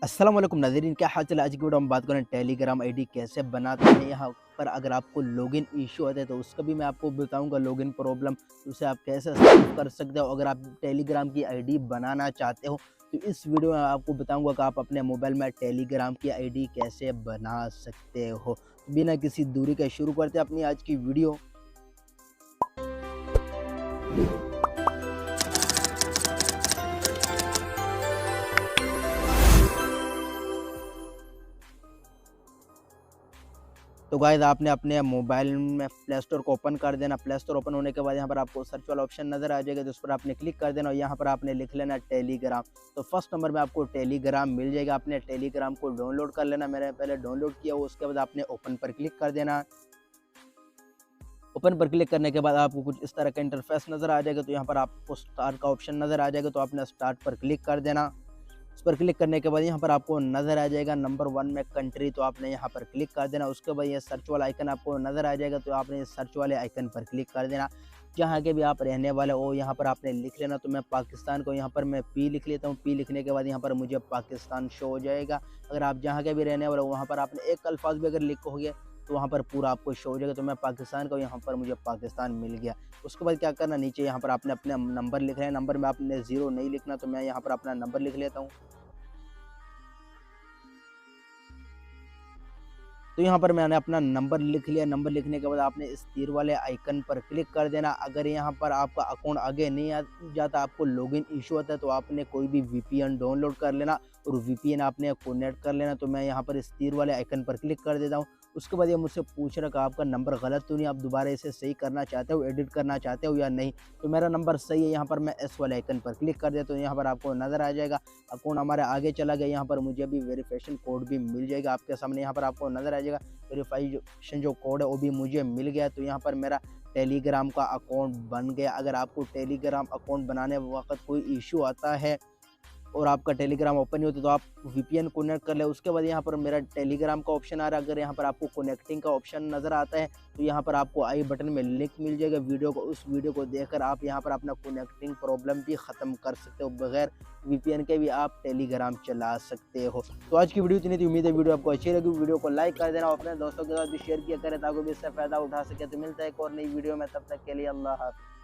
अस्सलाम वालेकुम नाज़रीन, क्या हाल चाल है। आज की वीडियो में बात करें टेलीग्राम आईडी कैसे बनाते हैं। यहाँ पर अगर आपको लॉगिन इशू होता है तो उसका भी मैं आपको बताऊंगा, लॉगिन प्रॉब्लम उसे आप कैसे सॉल्व कर सकते हो। अगर आप टेलीग्राम की आईडी बनाना चाहते हो तो इस वीडियो में आपको बताऊंगा कि आप अपने मोबाइल में टेलीग्राम की आईडी कैसे बना सकते हो। बिना किसी दूरी के शुरू करते हैं अपनी आज की वीडियो। तो गाइस आपने अपने मोबाइल में प्ले स्टोर को ओपन कर देना। प्ले स्टोर ओपन होने के बाद यहाँ पर आपको सर्च वाला ऑप्शन नज़र आ जाएगा, तो उस पर आपने क्लिक कर देना और यहाँ पर आपने लिख लेना टेलीग्राम। तो फर्स्ट नंबर में आपको टेलीग्राम मिल जाएगा। आपने टेलीग्राम को डाउनलोड कर लेना। मैंने पहले डाउनलोड किया हुआ, उसके बाद आपने ओपन पर क्लिक कर देना। ओपन पर क्लिक करने के बाद आपको कुछ इस तरह का इंटरफेस नज़र आ जाएगा। तो यहाँ पर आपको स्टार्ट का ऑप्शन नज़र आ जाएगा, तो आपने स्टार्ट पर क्लिक कर देना। उस पर क्लिक करने के बाद यहाँ पर आपको नज़र आ जाएगा नंबर 1 में कंट्री, तो आपने यहाँ पर क्लिक कर देना। उसके बाद ये सर्च वाला आइकन आपको नज़र आ जाएगा, तो आपने सर्च वाले आइकन पर क्लिक कर देना। जहाँ के भी आप रहने वाले हो यहाँ पर आपने लिख लेना। तो मैं पाकिस्तान को यहाँ पर मैं पी लिख लेता हूँ। पी लिखने के बाद यहाँ पर मुझे पाकिस्तान शो हो जाएगा। अगर आप जहाँ के भी रहने वाले हो वहाँ पर आपने एक अल्फाज भी अगर लिखोगे तो वहाँ पर पूरा आपको शो हो जाएगा। तो मैं पाकिस्तान को यहाँ पर मुझे पाकिस्तान मिल गया। उसके बाद क्या करना, नीचे यहाँ पर आपने अपने नंबर लिख रहे हैं। नंबर में आपने 0 नहीं लिखना, तो मैं यहाँ पर अपना नंबर लिख लेता हूँ। तो यहाँ पर मैंने अपना नंबर लिख लिया। नंबर लिखने के बाद आपने इस तीर वाले आइकन पर क्लिक कर देना। अगर यहाँ पर आपका अकाउंट आगे नहीं आ जाता, आपको लॉगिन इशू होता है, तो आपने कोई भी वीपीएन डाउनलोड कर लेना और वीपीएन आपने कनेक्ट कर लेना। तो मैं यहाँ पर इस तीर वाले आइकन पर क्लिक कर देता हूँ। उसके बाद ये मुझसे पूछ रहा कि आपका नंबर गलत तो नहीं, आप दोबारा इसे सही करना चाहते हो, एडिट करना चाहते हो या नहीं। तो मेरा नंबर सही है। यहाँ पर मैं एस वाले आइकन पर क्लिक कर देता हूँ। यहाँ पर आपको नज़र आ जाएगा अकाउंट हमारे आगे चला गया। यहाँ पर मुझे भी वेरिफिकेशन कोड भी मिल जाएगा आपके सामने। यहाँ पर आपको नज़र आ जाएगा वेरीफिकेशन जो कोड है वो भी मुझे मिल गया। तो यहाँ पर मेरा टेलीग्राम का अकाउंट बन गया। अगर आपको टेलीग्राम अकाउंट बनाने वक्त कोई इशू आता है और आपका टेलीग्राम ओपन नहीं होता, तो आप वीपीएन कनेक्ट कर ले। उसके बाद यहाँ पर मेरा टेलीग्राम का ऑप्शन आ रहा है। अगर यहाँ पर आपको कनेक्टिंग का ऑप्शन नज़र आता है तो यहाँ पर आपको आई बटन में लिंक मिल जाएगा वीडियो को। उस वीडियो को देखकर आप यहाँ पर अपना कनेक्टिंग प्रॉब्लम भी ख़त्म कर सकते हो। बगैर वीपीएन के भी आप टेलीग्राम चला सकते हो। तो आज की वीडियो इतनी थी। उम्मीद है वीडियो आपको अच्छी लगी। वीडियो को लाइक कर देना और अपने दोस्तों के साथ भी शेयर किया करें ताकि भी इससे फ़ायदा उठा सके। तो मिलता है एक और नई वीडियो में, तब तक के लिए अल्लाह हाफ़िज़।